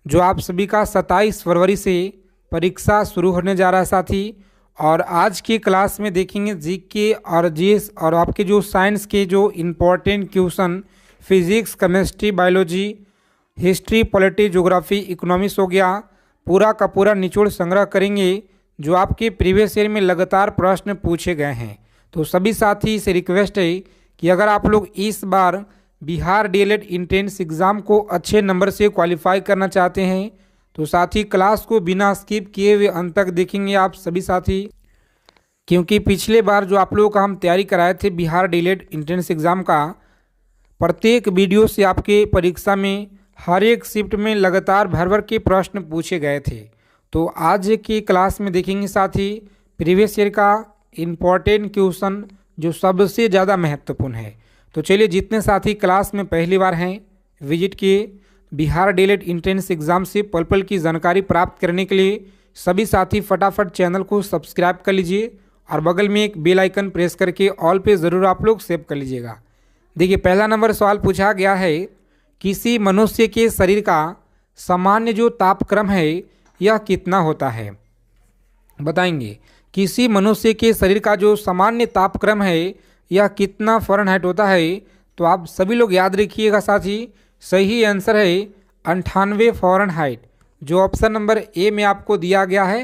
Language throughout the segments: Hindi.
जो आप सभी का 27 फरवरी से परीक्षा शुरू होने जा रहा है साथी। और आज की क्लास में देखेंगे जीके और जीएस और आपके जो साइंस के जो important question, physics, chemistry, biology, history, polity, geography, economics हो गया, पूरा का पूरा निचोड़ संग्रह करेंगे जो आपके प्रीवियस ईयर में लगातार प्रश्न पूछे गए हैं। तो सभी साथी से रिक्वेस्ट है कि अगर आप लोग इस बार बिहार डीएलएड एंट्रेंस एग्ज़ाम को अच्छे नंबर से क्वालिफाई करना चाहते हैं तो साथी क्लास को बिना स्किप किए हुए अंत तक देखेंगे आप सभी साथी, क्योंकि पिछले बार जो आप लोगों का हम तैयारी कराए थे बिहार डीएलएड एंट्रेंस एग्ज़ाम का, प्रत्येक वीडियो से आपके परीक्षा में हर एक शिफ्ट में लगातार भर भर के प्रश्न पूछे गए थे। तो आज की क्लास में देखेंगे साथी प्रीवियस ईयर का इम्पोर्टेंट क्वेश्चन जो सबसे ज़्यादा महत्वपूर्ण है। तो चलिए, जितने साथी क्लास में पहली बार हैं विजिट किए बिहार डीएलएड एंट्रेंस एग्ज़ाम से पल पल की जानकारी प्राप्त करने के लिए सभी साथी फटाफट चैनल को सब्सक्राइब कर लीजिए और बगल में एक बेल आइकन प्रेस करके ऑल पे ज़रूर आप लोग सेव कर लीजिएगा। देखिए, पहला नंबर सवाल पूछा गया है, किसी मनुष्य के शरीर का सामान्य जो तापक्रम है यह कितना होता है? बताएंगे किसी मनुष्य के शरीर का जो सामान्य तापक्रम है यह कितना फ़ारेनहाइट होता है? तो आप सभी लोग याद रखिएगा साथी, सही आंसर है 98 फ़ारेनहाइट, जो ऑप्शन नंबर ए में आपको दिया गया है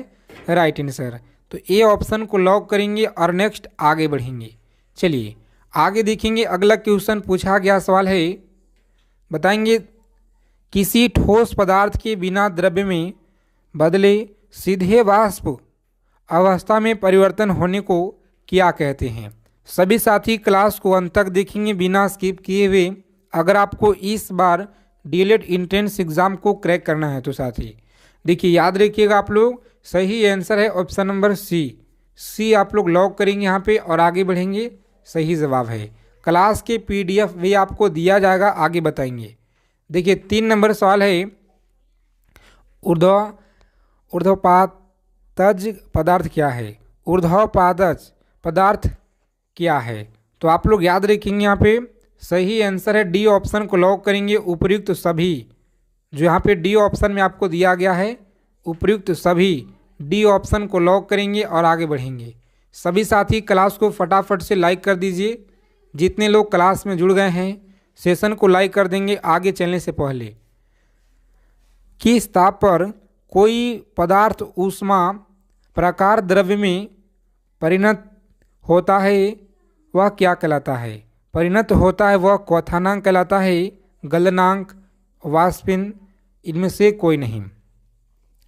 राइट आंसर। तो ए ऑप्शन को लॉक करेंगे और नेक्स्ट आगे बढ़ेंगे। चलिए आगे देखेंगे, अगला क्वेश्चन पूछा गया सवाल है, बताएंगे किसी ठोस पदार्थ के बिना द्रव्य में बदले सीधे वाष्प अवस्था में परिवर्तन होने को क्या कहते हैं? सभी साथी क्लास को अंत तक देखेंगे बिना स्किप किए हुए अगर आपको इस बार डीएलएड एंट्रेंस एग्ज़ाम को क्रैक करना है। तो साथी देखिए, याद रखिएगा आप लोग, सही आंसर है ऑप्शन नंबर सी आप लोग लॉक करेंगे यहाँ पे और आगे बढ़ेंगे। सही जवाब है। क्लास के पीडीएफ भी आपको दिया जाएगा, आगे बताएंगे। देखिए 3 नंबर सवाल है, ऊर्ध्वपातज पदार्थ क्या है? ऊर्ध्वपातज पदार्थ क्या है? तो आप लोग याद रखेंगे यहाँ पे सही आंसर है डी ऑप्शन को लॉक करेंगे, उपयुक्त सभी। जो यहाँ पे डी ऑप्शन में आपको दिया गया है उपयुक्त सभी, डी ऑप्शन को लॉक करेंगे और आगे बढ़ेंगे। सभी साथी क्लास को फटाफट से लाइक कर दीजिए। जितने लोग क्लास में जुड़ गए हैं सेशन को लाइक कर देंगे आगे चलने से पहले। किस ताप पर कोई पदार्थ ऊष्मा प्रकार द्रव्य में परिणत होता है वह क्या कहलाता है? परिणत होता है वह क्वथनांक कहलाता है, गलनांक, वाष्पन, इनमें से कोई नहीं।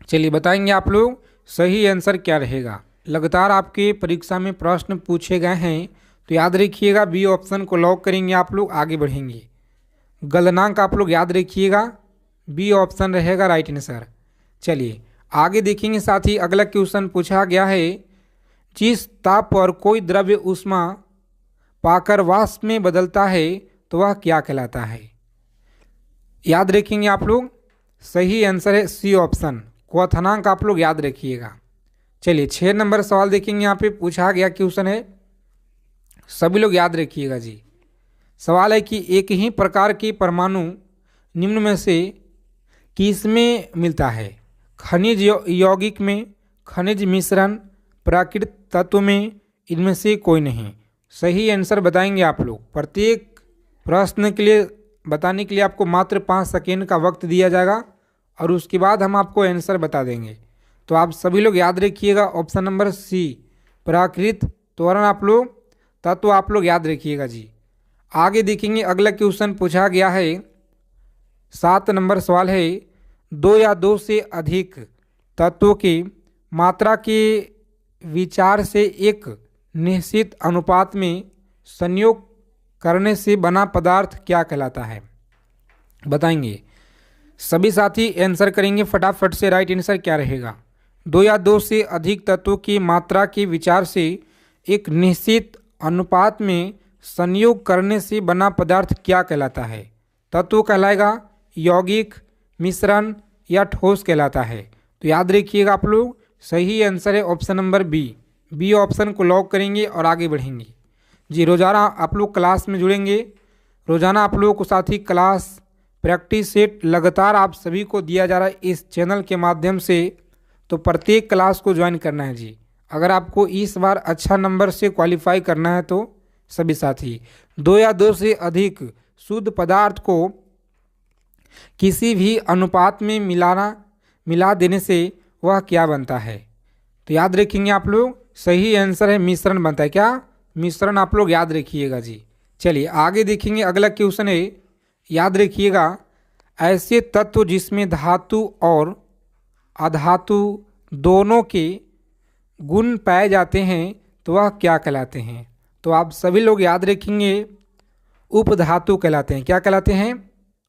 चलिए बताएंगे आप लोग सही आंसर क्या रहेगा। लगातार आपके परीक्षा में प्रश्न पूछे गए हैं तो याद रखिएगा बी ऑप्शन को लॉक करेंगे आप लोग, आगे बढ़ेंगे। गलनांक आप लोग याद रखिएगा, बी ऑप्शन रहेगा राइट आंसर। चलिए आगे देखेंगे साथी, अगला क्वेश्चन पूछा गया है, जिस ताप पर कोई द्रव्य ऊष्मा पाकर वाष्प में बदलता है तो वह क्या कहलाता है? याद रखेंगे आप लोग, सही आंसर है सी ऑप्शन, क्वथनांक आप लोग याद रखिएगा। चलिए 6 नंबर सवाल देखेंगे, यहाँ पे पूछा गया क्वेश्चन है, सभी लोग याद रखिएगा जी। सवाल है कि एक ही प्रकार के परमाणु निम्न में से किसमें मिलता है? खनिज यौगिक में, खनिज मिश्रण, प्राकृतिक तत्व में, इनमें से कोई नहीं। सही आंसर बताएंगे आप लोग। प्रत्येक प्रश्न के लिए बताने के लिए आपको मात्र 5 सेकेंड का वक्त दिया जाएगा और उसके बाद हम आपको आंसर बता देंगे। तो आप सभी लोग याद रखिएगा ऑप्शन नंबर सी, प्राकृतिक त्वरण आप लोग तत्व आप लोग याद रखिएगा जी। आगे देखेंगे, अगला क्वेश्चन पूछा गया है, 7 नंबर सवाल है, 2 या 2 से अधिक तत्वों की मात्रा के विचार से एक निश्चित अनुपात में संयोग करने से बना पदार्थ क्या कहलाता है? बताएंगे सभी साथी आंसर करेंगे फटाफट से, राइट आंसर क्या रहेगा? 2 या 2 से अधिक तत्वों की मात्रा के विचार से एक निश्चित अनुपात में संयोग करने से बना पदार्थ क्या कहलाता है? तत्व कहलाएगा, यौगिक, मिश्रण या ठोस कहलाता है। तो याद रखिएगा आप लोग, सही आंसर है ऑप्शन नंबर बी ऑप्शन को लॉक करेंगे और आगे बढ़ेंगे जी। रोज़ाना आप लोग क्लास में जुड़ेंगे, रोज़ाना आप लोगों को साथी क्लास प्रैक्टिस सेट लगातार आप सभी को दिया जा रहा है इस चैनल के माध्यम से, तो प्रत्येक क्लास को ज्वाइन करना है जी। अगर आपको इस बार अच्छा नंबर से क्वालिफाई करना है तो सभी साथी 2 या 2 से अधिक शुद्ध पदार्थ को किसी भी अनुपात में मिला देने से वह क्या बनता है? तो याद रखेंगे आप लोग, सही आंसर है मिश्रण बनता है। क्या? मिश्रण आप लोग याद रखिएगा जी। चलिए आगे देखेंगे, अगला क्वेश्चन है, याद रखिएगा, ऐसे तत्व जिसमें धातु और अधातु दोनों के गुण पाए जाते हैं तो वह क्या कहलाते हैं? तो आप सभी लोग याद रखेंगे, उपधातु कहलाते हैं। क्या कहलाते हैं?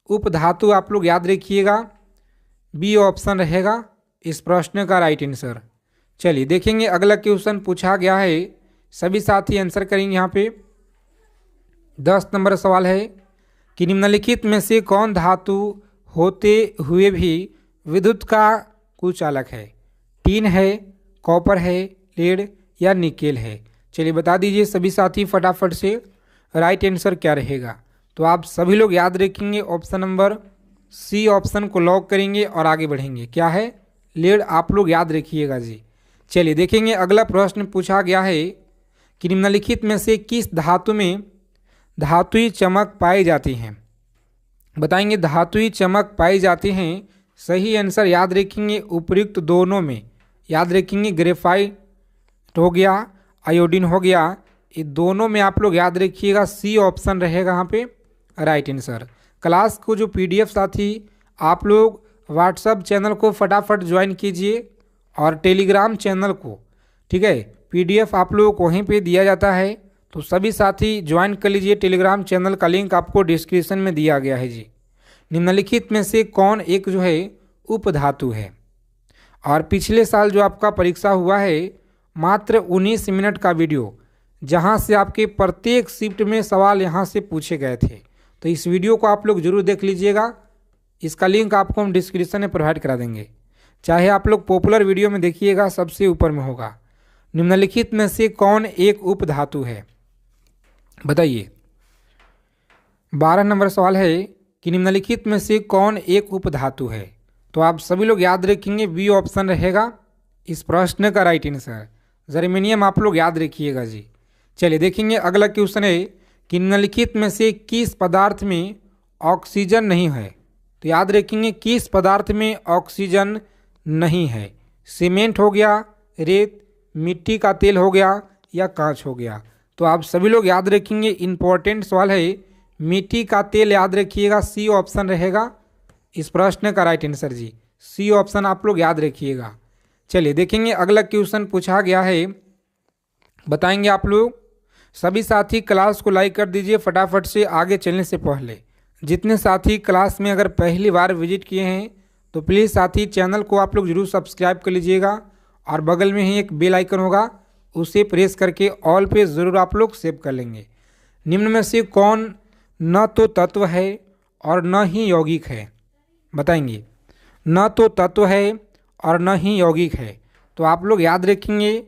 उपधातु आप लोग याद रखिएगा। बी ऑप्शन रहेगा इस प्रश्न का राइट आंसर। चलिए देखेंगे, अगला क्वेश्चन पूछा गया है, सभी साथी आंसर करेंगे। यहाँ पे 10 नंबर सवाल है कि निम्नलिखित में से कौन धातु होते हुए भी विद्युत का कुचालक है? टीन है, कॉपर है, लेड या निकेल है? चलिए बता दीजिए सभी साथी फटाफट से, राइट आंसर क्या रहेगा? तो आप सभी लोग याद रखेंगे, ऑप्शन नंबर सी ऑप्शन को लॉक करेंगे और आगे बढ़ेंगे। क्या है? लेड आप लोग याद रखिएगा जी। चलिए देखेंगे, अगला प्रश्न पूछा गया है कि निम्नलिखित में से किस धातु में धातुई चमक पाई जाती है? बताएंगे धातुई चमक पाई जाती हैं। सही आंसर याद रखेंगे उपयुक्त दोनों में। याद रखेंगे ग्रेफाइट हो गया, आयोडीन हो गया, ये दोनों में आप लोग याद रखिएगा, सी ऑप्शन रहेगा यहाँ पे राइट आंसर। क्लास को जो पीडीएफ साथी आप लोग व्हाट्सएप चैनल को फटाफट ज्वाइन कीजिए और टेलीग्राम चैनल को, ठीक है, पीडीएफ आप लोगों को वहीं पे दिया जाता है, तो सभी साथी ज्वाइन कर लीजिए। टेलीग्राम चैनल का लिंक आपको डिस्क्रिप्शन में दिया गया है जी। निम्नलिखित में से कौन एक जो है उपधातु है? और पिछले साल जो आपका परीक्षा हुआ है, मात्र 19 मिनट का वीडियो, जहां से आपके प्रत्येक शिफ्ट में सवाल यहां से पूछे गए थे, तो इस वीडियो को आप लोग जरूर देख लीजिएगा। इसका लिंक आपको हम डिस्क्रिप्शन में प्रोवाइड करा देंगे, चाहे आप लोग पॉपुलर वीडियो में देखिएगा, सबसे ऊपर में होगा। निम्नलिखित में से कौन एक उपधातु है? बताइए। 12 नंबर सवाल है कि निम्नलिखित में से कौन एक उपधातु है? तो आप सभी लोग याद रखेंगे, बी ऑप्शन रहेगा इस प्रश्न का राइट आंसर। जर्मेनियम आप लोग याद रखिएगा जी। चलिए देखेंगे, अगला क्वेश्चन है कि निम्नलिखित में से किस पदार्थ में ऑक्सीजन नहीं है? तो याद रखेंगे किस पदार्थ में ऑक्सीजन नहीं है। सीमेंट हो गया, रेत, मिट्टी का तेल हो गया या कांच हो गया? तो आप सभी लोग याद रखेंगे, इंपॉर्टेंट सवाल है, मिट्टी का तेल याद रखिएगा, सी ऑप्शन रहेगा इस प्रश्न का राइट आंसर जी। सी ऑप्शन आप लोग याद रखिएगा। चलिए देखेंगे, अगला क्वेश्चन पूछा गया है, बताएंगे आप लोग। सभी साथी क्लास को लाइक कर दीजिए फटाफट से आगे चलने से पहले। जितने साथी क्लास में अगर पहली बार विजिट किए हैं तो प्लीज़ साथी चैनल को आप लोग जरूर सब्सक्राइब कर लीजिएगा और बगल में ही एक बेल आइकन होगा, उसे प्रेस करके ऑल पे ज़रूर आप लोग सेव कर लेंगे। निम्न में से कौन न तो तत्व है और न ही यौगिक है? बताएंगे। न तो तत्व है और न ही यौगिक है, तो आप लोग याद रखेंगे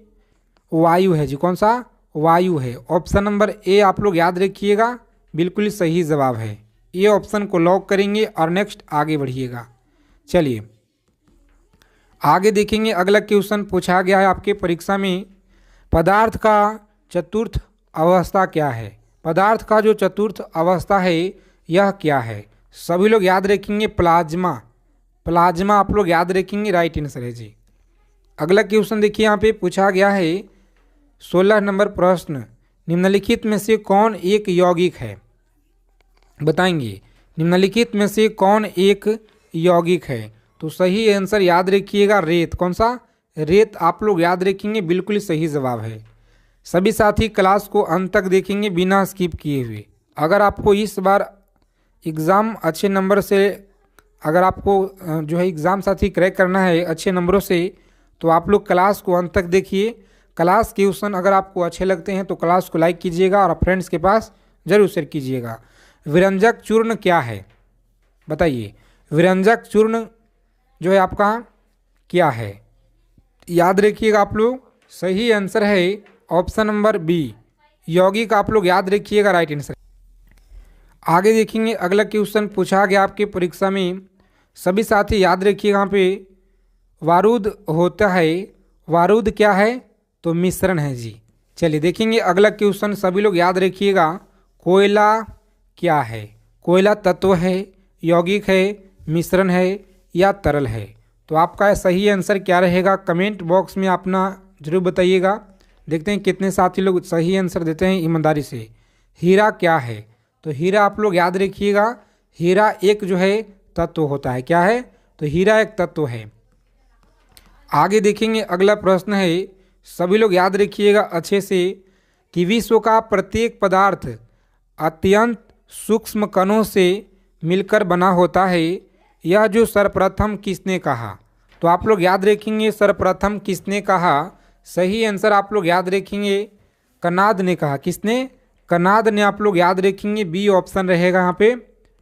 वायु है जी। कौन सा? वायु है। ऑप्शन नंबर ए आप लोग याद रखिएगा, बिल्कुल सही जवाब है। ये ऑप्शन को लॉक करेंगे और नेक्स्ट आगे बढ़िएगा। चलिए आगे देखेंगे, अगला क्वेश्चन पूछा गया है आपके परीक्षा में, पदार्थ का चतुर्थ अवस्था क्या है? पदार्थ का जो चतुर्थ अवस्था है यह क्या है? सभी लोग याद रखेंगे प्लाज्मा। प्लाज्मा आप लोग याद रखेंगे, राइट आंसर है जी। अगला क्वेश्चन देखिए, यहाँ पे पूछा गया है 16 नंबर प्रश्न, निम्नलिखित में से कौन एक यौगिक है? बताएंगे। निम्नलिखित में से कौन एक यौगिक है? तो सही आंसर याद रखिएगा रेत। कौन सा? रेत आप लोग याद रखेंगे, बिल्कुल सही जवाब है। सभी साथी क्लास को अंत तक देखेंगे बिना स्किप किए हुए। अगर आपको इस बार एग्ज़ाम अच्छे नंबर से, अगर आपको जो है एग्ज़ाम साथी क्रैक करना है अच्छे नंबरों से, तो आप लोग क्लास को अंत तक देखिए। क्लास क्वेश्चन अगर आपको अच्छे लगते हैं तो क्लास को लाइक कीजिएगा और फ्रेंड्स के पास जरूर शेयर कीजिएगा। विरंजक चूर्ण क्या है? बताइए। विरंजक चूर्ण जो है आपका क्या है? याद रखिएगा आप लोग, सही आंसर है ऑप्शन नंबर बी, यौगिक आप लोग याद रखिएगा, राइट आंसर। आगे देखेंगे अगला क्वेश्चन पूछा गया आपके परीक्षा में, सभी साथी याद रखिए यहाँ पे बारूद होता है, बारूद क्या है तो मिश्रण है जी। चलिए देखेंगे अगला क्वेश्चन, सभी लोग याद रखिएगा, कोयला क्या है, कोयला तत्व है, यौगिक है, मिश्रण है या तरल है। तो आपका सही आंसर क्या रहेगा कमेंट बॉक्स में अपना जरूर बताइएगा। देखते हैं कितने साथी लोग सही आंसर देते हैं ईमानदारी से। हीरा क्या है, तो हीरा आप लोग याद रखिएगा, हीरा एक जो है तत्व होता है, क्या है तो हीरा एक तत्व है। आगे देखेंगे अगला प्रश्न है, सभी लोग याद रखिएगा अच्छे से कि विश्व का प्रत्येक पदार्थ अत्यंत सूक्ष्म कणों से मिलकर बना होता है, यह जो सर्वप्रथम किसने कहा। तो आप लोग याद रखेंगे सर्वप्रथम किसने कहा, सही आंसर आप लोग याद रखेंगे कनाद ने कहा। किसने, कनाद ने आप लोग याद रखेंगे, बी ऑप्शन रहेगा यहाँ पे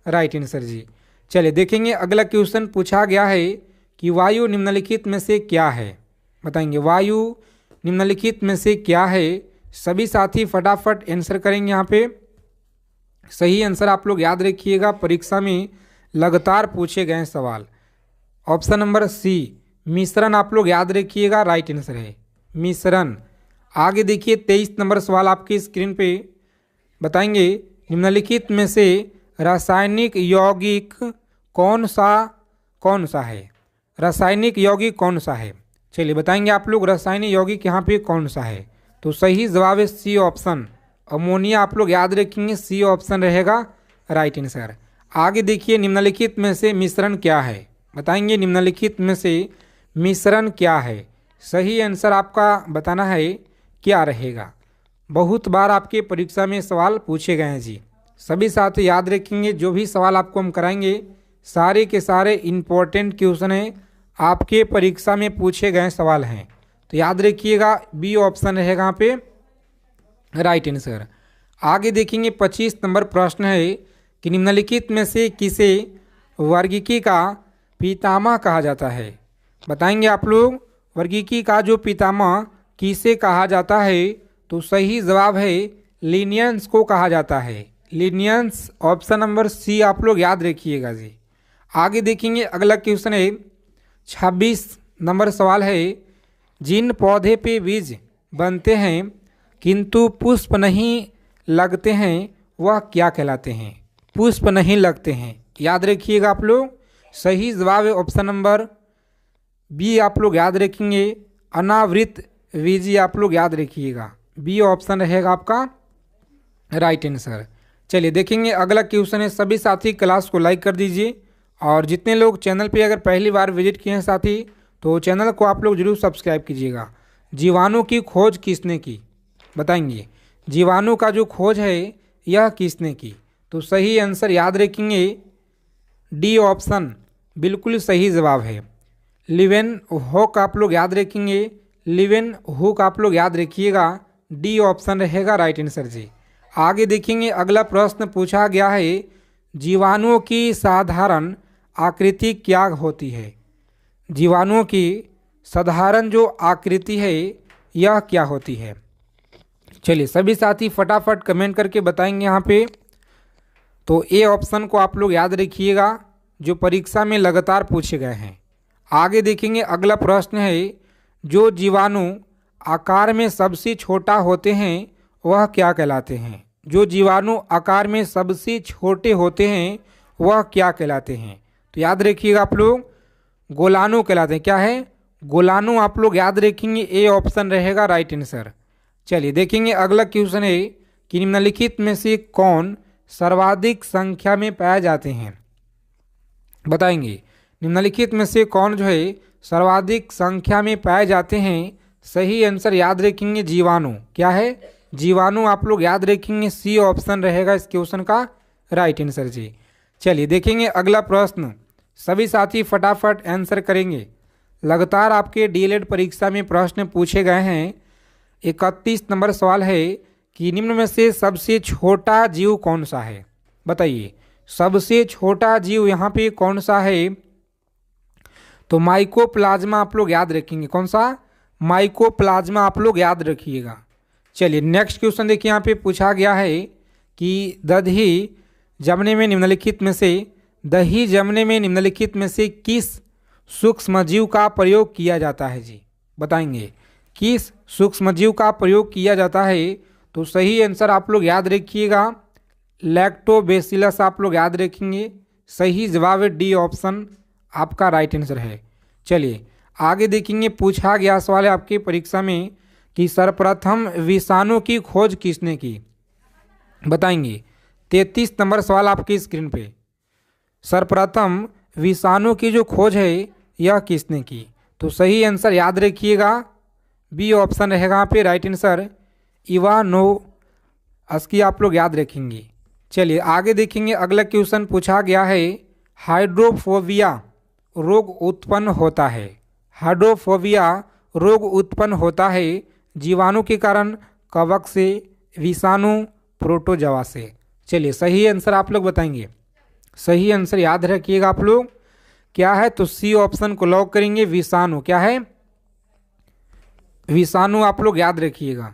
राइट आंसर जी। चलिए देखेंगे अगला क्वेश्चन पूछा गया है कि वायु निम्नलिखित में से क्या है, बताएंगे वायु निम्नलिखित में से क्या है। सभी साथी फटाफट आंसर करेंगे यहाँ पे। सही आंसर आप लोग याद रखिएगा, परीक्षा में लगातार पूछे गए सवाल। ऑप्शन नंबर सी मिश्रण आप लोग याद रखिएगा, राइट आंसर है मिश्रण। आगे देखिए 23 नंबर सवाल आपकी स्क्रीन पे, बताएंगे निम्नलिखित में से रासायनिक यौगिक कौन सा है, रासायनिक यौगिक कौन सा है। चलिए बताएंगे आप लोग रासायनिक यौगिक यहाँ पे कौन सा है। तो सही जवाब है सी ऑप्शन, अमोनिया आप लोग याद रखेंगे, सी ऑप्शन रहेगा राइट आंसर। आगे देखिए निम्नलिखित में से मिश्रण क्या है, बताएंगे निम्नलिखित में से मिश्रण क्या है। सही आंसर आपका बताना है क्या रहेगा। बहुत बार आपके परीक्षा में सवाल पूछे गए हैं जी, सभी साथी याद रखेंगे, जो भी सवाल आपको हम कराएंगे सारे के सारे इम्पोर्टेंट क्वेश्चन हैं, आपके परीक्षा में पूछे गए सवाल हैं। तो याद रखिएगा बी ऑप्शन रहेगा यहाँ पे राइट आंसर। आगे देखेंगे 25 नंबर प्रश्न है कि निम्नलिखित में से किसे वर्गीकी का पितामह कहा जाता है। बताएंगे आप लोग वर्गीकी का जो पितामह किसे कहा जाता है। तो सही जवाब है लिनियंस को कहा जाता है, लिनियंस ऑप्शन नंबर सी आप लोग याद रखिएगा जी। आगे देखेंगे अगला क्वेश्चन है 26 नंबर सवाल है, जिन पौधे पे बीज बनते हैं किंतु पुष्प नहीं लगते हैं वह क्या कहलाते हैं। पुष्प नहीं लगते हैं, याद रखिएगा आप लोग। सही जवाब है ऑप्शन नंबर बी आप लोग याद रखेंगे, अनावृत बीजी आप लोग याद रखिएगा, बी ऑप्शन रहेगा आपका राइट आंसर। चलिए देखेंगे अगला क्वेश्चन है, सभी साथी क्लास को लाइक कर दीजिए और जितने लोग चैनल पे अगर पहली बार विजिट किए हैं साथी तो चैनल को आप लोग जरूर सब्सक्राइब कीजिएगा। जीवाणु की खोज किसने की, बताएंगे जीवाणु का जो खोज है यह किसने की। तो सही आंसर याद रखेंगे डी ऑप्शन बिल्कुल सही जवाब है, लिवेन हुक आप लोग याद रखेंगे, लिवेन हुक आप लोग याद रखिएगा, डी ऑप्शन रहेगा राइट आंसर जी। आगे देखेंगे अगला प्रश्न पूछा गया है, जीवाणुओं की साधारण आकृति क्या होती है। जीवाणुओं की साधारण जो आकृति है यह क्या होती है। चलिए सभी साथी फटाफट कमेंट करके बताएंगे यहाँ पे। तो ए ऑप्शन को आप लोग याद रखिएगा, जो परीक्षा में लगातार पूछे गए हैं। आगे देखेंगे अगला प्रश्न है, जो जीवाणु आकार में सबसे छोटा होते हैं वह क्या कहलाते हैं। जो जीवाणु आकार में सबसे छोटे होते हैं वह क्या कहलाते हैं। तो याद रखिएगा आप लोग गोलाणु कहलाते हैं, क्या है गोलाणु आप लोग याद रखेंगे, ए ऑप्शन रहेगा राइट आंसर। चलिए देखेंगे अगला क्वेश्चन है कि निम्नलिखित में से कौन सर्वाधिक संख्या में पाए जाते हैं। बताएंगे निम्नलिखित में से कौन जो है सर्वाधिक संख्या में पाए जाते हैं। सही आंसर याद रखेंगे जीवाणु, क्या है जीवाणु आप लोग याद रखेंगे, सी ऑप्शन रहेगा इस क्वेश्चन का राइट आंसर जी। चलिए देखेंगे अगला प्रश्न, सभी साथी फटाफट आंसर करेंगे। लगातार आपके डीएलएड परीक्षा में प्रश्न पूछे गए हैं। 31 नंबर सवाल है कि निम्न में से सबसे छोटा जीव कौन सा है। बताइए सबसे छोटा जीव यहाँ पे कौन सा है। तो माइकोप्लाज्मा आप लोग याद रखेंगे, कौन सा माइकोप्लाज्मा आप लोग याद रखिएगा। चलिए नेक्स्ट क्वेश्चन देखिए, यहाँ पे पूछा गया है कि दधी जमने में निम्नलिखित में से दही जमने में निम्नलिखित में से किस सूक्ष्मजीव का प्रयोग किया जाता है जी? बताएंगे किस सूक्ष्मजीव का प्रयोग किया जाता है? तो सही आंसर आप लोग याद रखिएगा लैक्टोबैसिलस आप लोग याद रखेंगे। सही जवाब है डी ऑप्शन आपका राइट आंसर है। चलिए आगे देखेंगे, पूछा गया सवाल है आपकी परीक्षा में कि सर्वप्रथम विषाणु की खोज किसने की? बताएंगे 33 नंबर सवाल आपकी स्क्रीन पे। सर्वप्रथम विषाणु की जो खोज है यह किसने की? तो सही आंसर याद रखिएगा बी ऑप्शन रहेगा यहाँ पे राइट आंसर इवानोव्स्की आप लोग याद रखेंगे। चलिए आगे देखेंगे, अगला क्वेश्चन पूछा गया है हाइड्रोफोबिया रोग उत्पन्न होता है। हाइड्रोफोबिया रोग उत्पन्न होता है जीवाणु के कारण, कवक से, विषाणु, प्रोटोजवा से। चलिए सही आंसर आप लोग बताएंगे। सही आंसर याद रखिएगा आप लोग क्या है? तो सी ऑप्शन को लॉक करेंगे, विषाणु। क्या है? विषाणु आप लोग याद रखिएगा।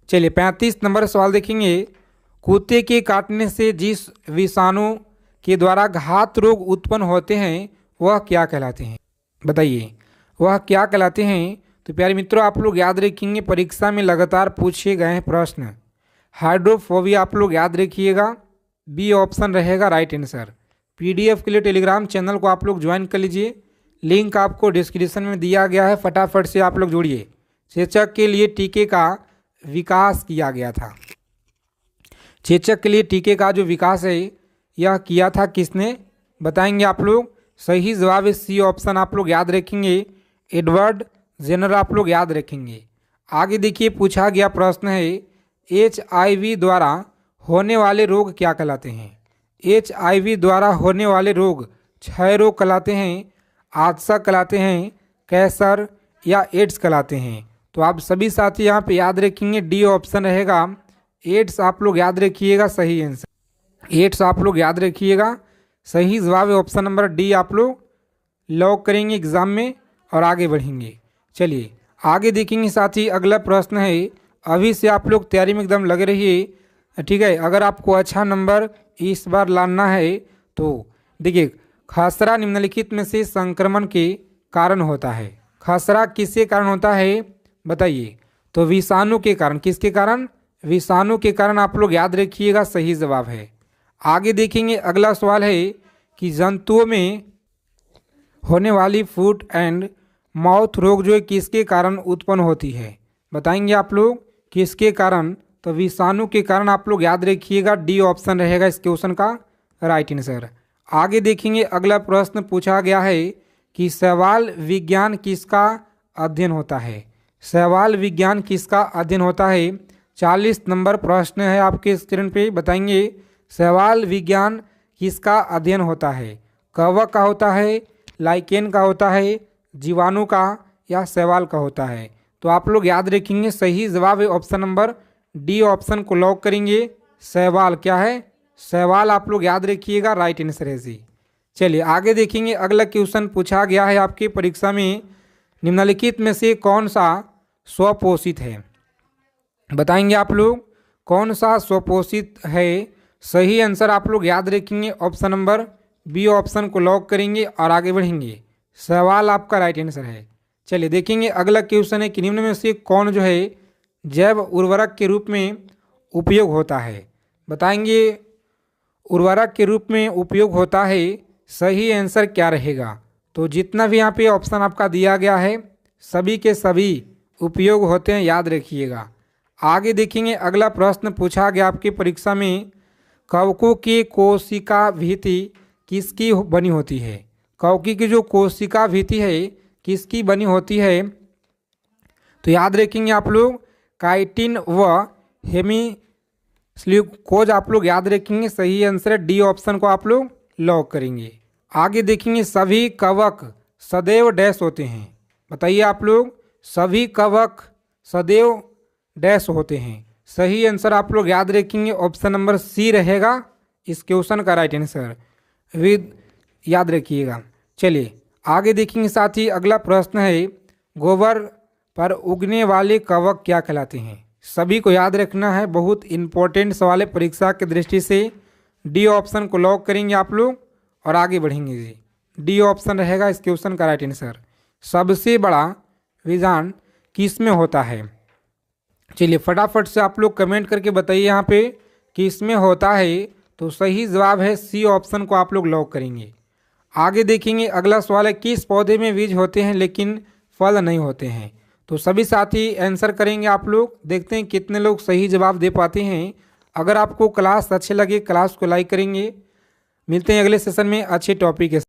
चलिए 35 नंबर सवाल देखेंगे, कुत्ते के काटने से जिस विषाणु के द्वारा घात रोग उत्पन्न होते हैं वह क्या कहलाते हैं? बताइए वह क्या कहलाते हैं? तो प्यारे मित्रों आप लोग याद रखेंगे, परीक्षा में लगातार पूछे गए हैं प्रश्न। हाइड्रोफोबिया आप लोग याद रखिएगा, बी ऑप्शन रहेगा राइट आंसर। पीडीएफ के लिए टेलीग्राम चैनल को आप लोग ज्वाइन कर लीजिए, लिंक आपको डिस्क्रिप्शन में दिया गया है, फटाफट से आप लोग जुड़िए। चेचक के लिए टीके का विकास किया गया था। चेचक के लिए टीके का जो विकास है यह किया था किसने? बताएंगे आप लोग। सही जवाब है सी ऑप्शन आप लोग याद रखेंगे, एडवर्ड जेनर आप लोग याद रखेंगे। आगे देखिए, पूछा गया प्रश्न है HIV द्वारा होने वाले रोग क्या कहलाते हैं? HIV द्वारा होने वाले रोग क्षय रोग कहलाते हैं, आदसा कहलाते हैं, कैंसर या एड्स कहलाते हैं। तो आप सभी साथी यहाँ पे याद रखेंगे डी ऑप्शन रहेगा एड्स आप लोग याद रखिएगा। सही आंसर एड्स आप लोग याद रखिएगा। सही जवाब है ऑप्शन नंबर डी आप लोग लॉक करेंगे एग्जाम में और आगे बढ़ेंगे। चलिए आगे देखेंगे साथी, अगला प्रश्न है, अभी से आप लोग तैयारी में एकदम लगे रहिए, ठीक है। अगर आपको अच्छा नंबर इस बार लाना है तो देखिए, खसरा निम्नलिखित में से संक्रमण के कारण होता है। खसरा किसके कारण होता है बताइए? तो विषाणु के कारण। किसके कारण? विषाणु के कारण आप लोग याद रखिएगा, सही जवाब है। आगे देखेंगे, अगला सवाल है कि जंतुओं में होने वाली फुट एंड माउथ रोग जो है किसके कारण उत्पन्न होती है? बताएंगे आप लोग किसके कारण? तो विषाणु के कारण आप लोग याद रखिएगा, डी ऑप्शन रहेगा इस क्वेश्चन का राइट आंसर। आगे देखेंगे, अगला प्रश्न पूछा गया है कि शैवाल विज्ञान किसका अध्ययन होता है? शैवाल विज्ञान किसका अध्ययन होता है? 40 नंबर प्रश्न है आपके स्क्रीन पे। बताएंगे शैवाल विज्ञान किसका अध्ययन होता है? कवक का होता है, लाइकेन का होता है, जीवाणु का, या शैवाल का होता है? तो आप लोग याद रखेंगे, सही जवाब है ऑप्शन नंबर डी ऑप्शन को लॉक करेंगे, शैवाल। क्या है? शैवाल आप लोग याद रखिएगा, राइट आंसर है जी। चलिए आगे देखेंगे, अगला क्वेश्चन पूछा गया है आपकी परीक्षा में, निम्नलिखित में से कौन सा स्वपोषित है? बताएंगे आप लोग कौन सा स्वपोषित है? सही आंसर आप लोग याद रखेंगे, ऑप्शन नंबर बी ऑप्शन को लॉक करेंगे और आगे बढ़ेंगे। सवाल आपका राइट आंसर है। चलिए देखेंगे, अगला क्वेश्चन है कि निम्न में से कौन जो है जैव उर्वरक के रूप में उपयोग होता है? बताएंगे उर्वरक के रूप में उपयोग होता है, सही आंसर क्या रहेगा? तो जितना भी यहाँ पे ऑप्शन आपका दिया गया है सभी के सभी उपयोग होते हैं, याद रखिएगा। आगे देखेंगे, अगला प्रश्न पूछा गया आपकी परीक्षा में, कवकों की कोशिका भित्ति किसकी बनी होती है? कवकी की जो कोशिका भित्ति है किसकी बनी होती है? तो याद रखेंगे आप लोग काइटिन व हेमीस्ल्यूकोज आप लोग याद रखेंगे, सही आंसर डी ऑप्शन को आप लोग लॉक करेंगे। आगे देखेंगे, सभी कवक सदैव डैश होते हैं? बताइए आप लोग, सभी कवक सदैव डैश होते हैं? सही आंसर आप लोग याद रखेंगे, ऑप्शन नंबर सी रहेगा इस क्वेश्चन का राइट आंसर, विद याद रखिएगा। चलिए आगे देखेंगे साथी, अगला प्रश्न है, गोबर पर उगने वाले कवक क्या कहलाते हैं? सभी को याद रखना है, बहुत इंपॉर्टेंट सवाल है परीक्षा की दृष्टि से। डी ऑप्शन को लॉक करेंगे आप लोग और आगे बढ़ेंगे जी। डी ऑप्शन रहेगा इस क्वेश्चन का राइट आंसर। सबसे बड़ा विजान किस में होता है? चलिए फटाफट से आप लोग कमेंट करके बताइए यहाँ पे कि इसमें होता है, तो सही जवाब है सी ऑप्शन को आप लोग लॉक करेंगे। आगे देखेंगे अगला सवाल है, किस पौधे में बीज होते हैं लेकिन फल नहीं होते हैं? तो सभी साथी आंसर करेंगे आप लोग, देखते हैं कितने लोग सही जवाब दे पाते हैं। अगर आपको क्लास अच्छे लगे क्लास को लाइक करेंगे। मिलते हैं अगले सेशन में अच्छे टॉपिक के